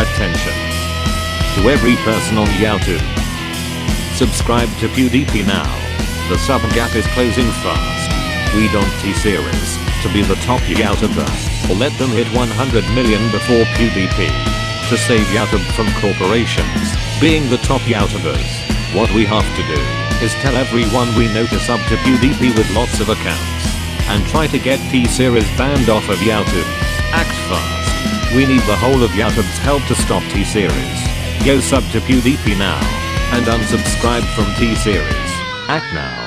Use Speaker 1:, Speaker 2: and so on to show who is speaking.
Speaker 1: Attention to every person on YouTube. Subscribe to Pewdiepie now. The sub gap is closing fast. We don't T-Series to be the top YouTuber, or let them hit 100 million before Pewdiepie. To save YouTube from corporations being the top YouTubers, what we have to do is tell everyone we know to sub to Pewdiepie with lots of accounts, and try to get T-Series banned off of YouTube. Act fast. We need the whole of YouTube's help to stop T-Series. Go sub to Pewdiepie now, and unsubscribe from T-Series. Act now.